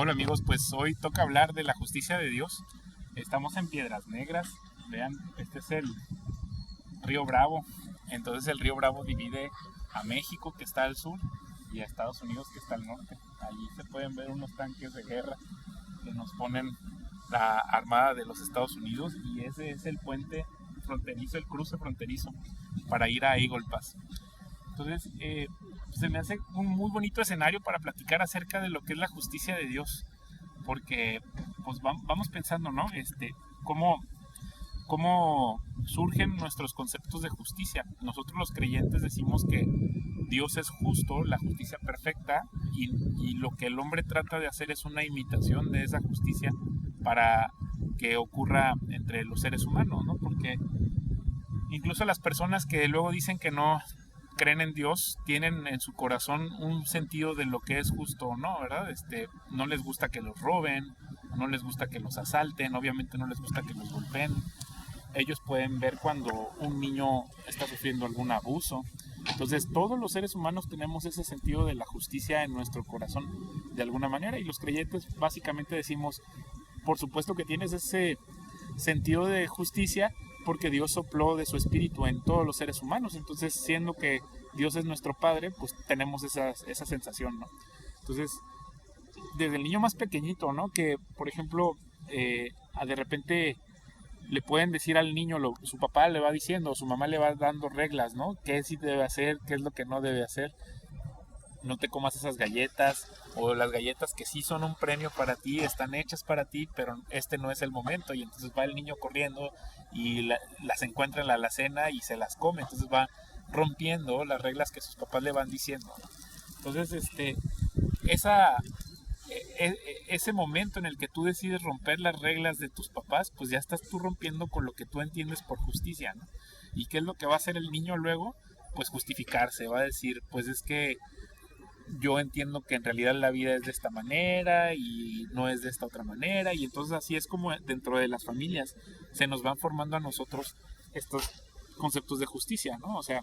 Hola amigos, pues hoy toca hablar de la justicia de Dios. Estamos en Piedras Negras. Vean, este es el río Bravo. Entonces el río Bravo divide a México, que está al sur, y a Estados Unidos, que está al norte. Allí se pueden ver unos tanques de guerra que nos ponen la Armada de los Estados Unidos, y ese es el puente fronterizo, el cruce fronterizo para ir a Eagle Pass. Entonces, se me hace un muy bonito escenario para platicar acerca de lo que es la justicia de Dios, porque pues vamos pensando, ¿no? Cómo, cómo surgen nuestros conceptos de justicia. Nosotros los creyentes decimos que Dios es justo, la justicia perfecta, y lo que el hombre trata de hacer es una imitación de esa justicia para que ocurra entre los seres humanos, ¿no? Porque incluso las personas que luego dicen que no creen en Dios tienen en su corazón un sentido de lo que es justo o no, ¿verdad? No les gusta que los roben, no les gusta que los asalten, obviamente no les gusta que los golpeen. Ellos pueden ver cuando un niño está sufriendo algún abuso. Entonces todos los seres humanos tenemos ese sentido de la justicia en nuestro corazón de alguna manera, y los creyentes básicamente decimos, por supuesto que tienes ese sentido de justicia porque Dios sopló de su espíritu en todos los seres humanos. Entonces, siendo que Dios es nuestro Padre, pues tenemos esa sensación, ¿no? Entonces, desde el niño más pequeñito, ¿no? Que, por ejemplo, de repente le pueden decir al niño, su papá le va diciendo, su mamá le va dando reglas, ¿no? ¿Qué sí debe hacer? ¿Qué es lo que no debe hacer? No te comas esas galletas, o las galletas que sí son un premio para ti, están hechas para ti, pero este no es el momento, y entonces va el niño corriendo y las encuentra en la alacena y se las come. Entonces va rompiendo las reglas que sus papás le van diciendo. Entonces esa ese momento en el que tú decides romper las reglas de tus papás, pues ya estás tú rompiendo con lo que tú entiendes por justicia, ¿no? ¿Y qué es lo que va a hacer el niño luego? Pues justificarse, va a decir, pues es que yo entiendo que en realidad la vida es de esta manera y no es de esta otra manera, y entonces así es como dentro de las familias se nos van formando a nosotros estos conceptos de justicia, ¿no? O sea,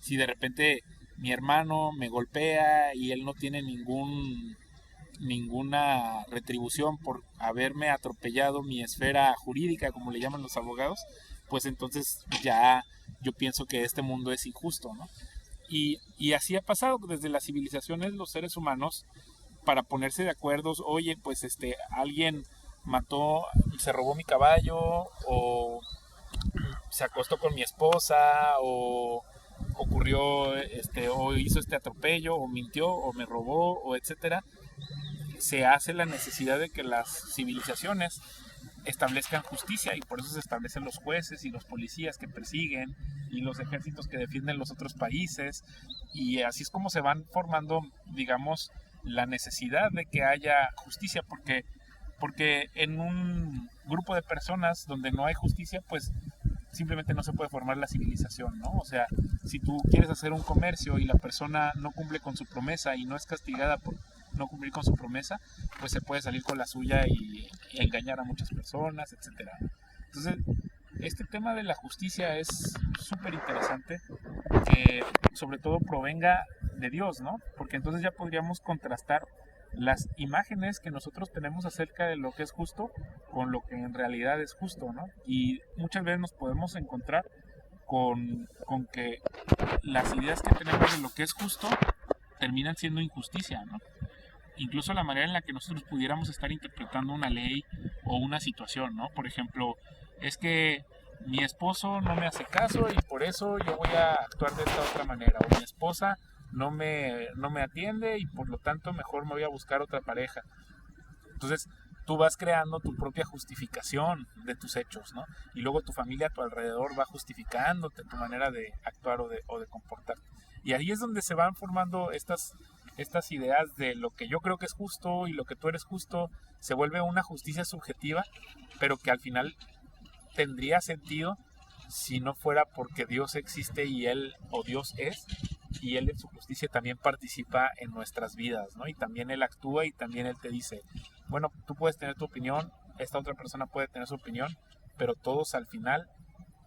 si de repente mi hermano me golpea y él no tiene ninguna retribución por haberme atropellado mi esfera jurídica, como le llaman los abogados, pues entonces ya yo pienso que este mundo es injusto, ¿no? Y así ha pasado desde las civilizaciones, los seres humanos, para ponerse de acuerdo. Oye, pues alguien mató, se robó mi caballo, o se acostó con mi esposa, o ocurrió o hizo este atropello, o mintió, o me robó, o etcétera. Se hace la necesidad de que las civilizaciones establezcan justicia, y por eso se establecen los jueces y los policías que persiguen, y los ejércitos que defienden los otros países, y así es como se van formando, digamos, la necesidad de que haya justicia, porque en un grupo de personas donde no hay justicia, pues simplemente no se puede formar la civilización, ¿no? O sea, si tú quieres hacer un comercio y la persona no cumple con su promesa y no es castigada por no cumplir con su promesa, pues se puede salir con la suya y engañar a muchas personas, etcétera. Entonces, este tema de la justicia es súper interesante, que sobre todo provenga de Dios, ¿no? Porque entonces ya podríamos contrastar las imágenes que nosotros tenemos acerca de lo que es justo con lo que en realidad es justo, ¿no? Y muchas veces nos podemos encontrar con que las ideas que tenemos de lo que es justo terminan siendo injusticia, ¿no? Incluso la manera en la que nosotros pudiéramos estar interpretando una ley o una situación, ¿no? Por ejemplo, es que mi esposo no me hace caso y por eso yo voy a actuar de esta otra manera, o mi esposa no me atiende y por lo tanto mejor me voy a buscar otra pareja. Entonces tú vas creando tu propia justificación de tus hechos, ¿no? Y luego tu familia a tu alrededor va justificándote tu manera de actuar o de comportarte. Y ahí es donde se van formando estas ideas de lo que yo creo que es justo y lo que tú eres justo. Se vuelve una justicia subjetiva, pero que al final tendría sentido si no fuera porque Dios existe y Él, o Dios es, y Él en su justicia también participa en nuestras vidas, ¿no? Y también Él actúa, y también Él te dice, bueno, tú puedes tener tu opinión, esta otra persona puede tener su opinión, pero todos al final,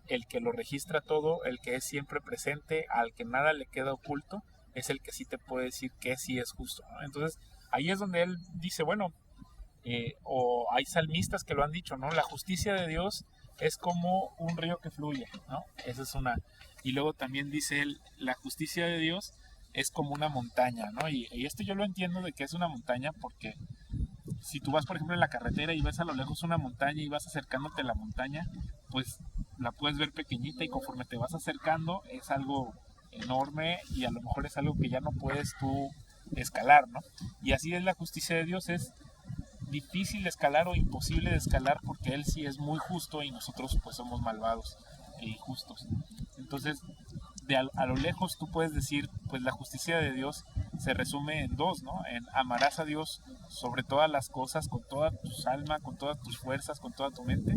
el que lo registra todo, el que es siempre presente, al que nada le queda oculto, es el que sí te puede decir que sí es justo, ¿no? Entonces, ahí es donde él dice, bueno, o hay salmistas que lo han dicho, ¿no? La justicia de Dios es como un río que fluye, ¿no? Esa es una. Y luego también dice él, la justicia de Dios es como una montaña, ¿no? Y esto yo lo entiendo de que es una montaña porque si tú vas, por ejemplo, en la carretera y ves a lo lejos una montaña y vas acercándote a la montaña, pues la puedes ver pequeñita y conforme te vas acercando es algo enorme y a lo mejor es algo que ya no puedes tú escalar, ¿no? Y así es la justicia de Dios, es difícil de escalar o imposible de escalar porque Él sí es muy justo y nosotros pues somos malvados e injustos. Entonces, a lo lejos tú puedes decir, pues la justicia de Dios se resume en dos, ¿no? En amarás a Dios sobre todas las cosas, con toda tu alma, con todas tus fuerzas, con toda tu mente,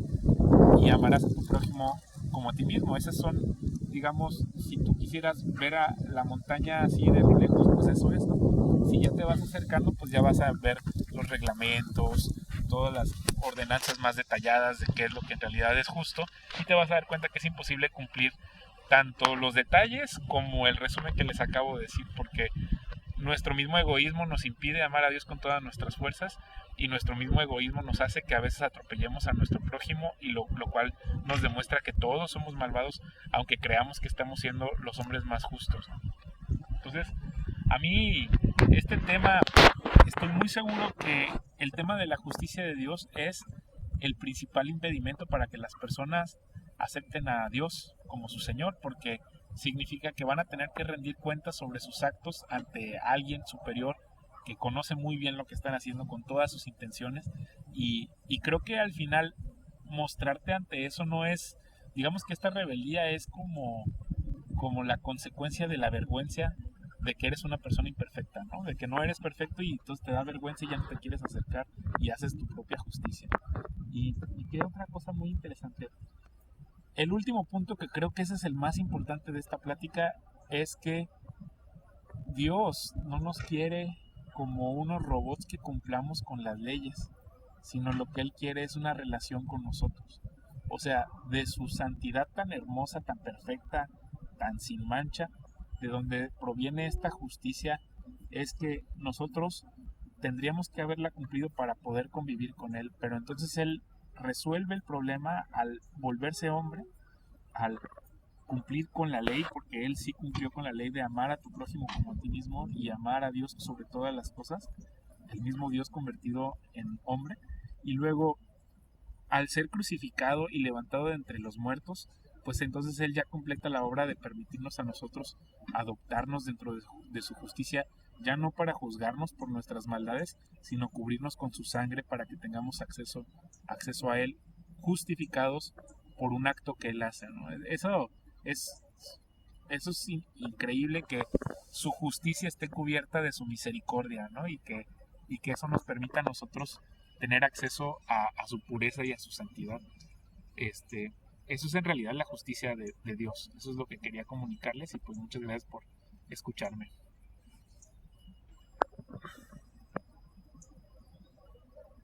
y amarás a tu prójimo como a ti mismo. Esas son, digamos, si tú quisieras ver a la montaña así de lo lejos, pues eso es, ¿no? Si ya te vas acercando, pues ya vas a ver los reglamentos, todas las ordenanzas más detalladas de qué es lo que en realidad es justo, y te vas a dar cuenta que es imposible cumplir tanto los detalles como el resumen que les acabo de decir, porque nuestro mismo egoísmo nos impide amar a Dios con todas nuestras fuerzas y nuestro mismo egoísmo nos hace que a veces atropellemos a nuestro prójimo y lo cual nos demuestra que todos somos malvados aunque creamos que estamos siendo los hombres más justos, ¿no? Entonces, a mí este tema, estoy muy seguro que el tema de la justicia de Dios es el principal impedimento para que las personas acepten a Dios como su Señor, porque significa que van a tener que rendir cuentas sobre sus actos ante alguien superior que conoce muy bien lo que están haciendo con todas sus intenciones y creo que al final mostrarte ante eso no es, digamos que esta rebeldía es como la consecuencia de la vergüenza de que eres una persona imperfecta, ¿no? De que no eres perfecto y entonces te da vergüenza y ya no te quieres acercar y haces tu propia justicia. Y queda otra cosa muy interesante. El último punto, que creo que ese es el más importante de esta plática, es que Dios no nos quiere como unos robots que cumplamos con las leyes, sino lo que Él quiere es una relación con nosotros. O sea, de su santidad tan hermosa, tan perfecta, tan sin mancha, de donde proviene esta justicia, es que nosotros tendríamos que haberla cumplido para poder convivir con Él, pero entonces Él resuelve el problema al volverse hombre, al cumplir con la ley, porque Él sí cumplió con la ley de amar a tu prójimo como a ti mismo y amar a Dios sobre todas las cosas, el mismo Dios convertido en hombre, y luego al ser crucificado y levantado de entre los muertos, pues entonces Él ya completa la obra de permitirnos a nosotros adoptarnos dentro de su justicia, ya no para juzgarnos por nuestras maldades, sino cubrirnos con su sangre para que tengamos acceso a Él, justificados por un acto que Él hace, ¿no? Es, eso es increíble, que su justicia esté cubierta de su misericordia, ¿no? Y que eso nos permita a nosotros tener acceso a su pureza y a su santidad. Eso es en realidad la justicia de Dios. Eso es lo que quería comunicarles y pues muchas gracias por escucharme.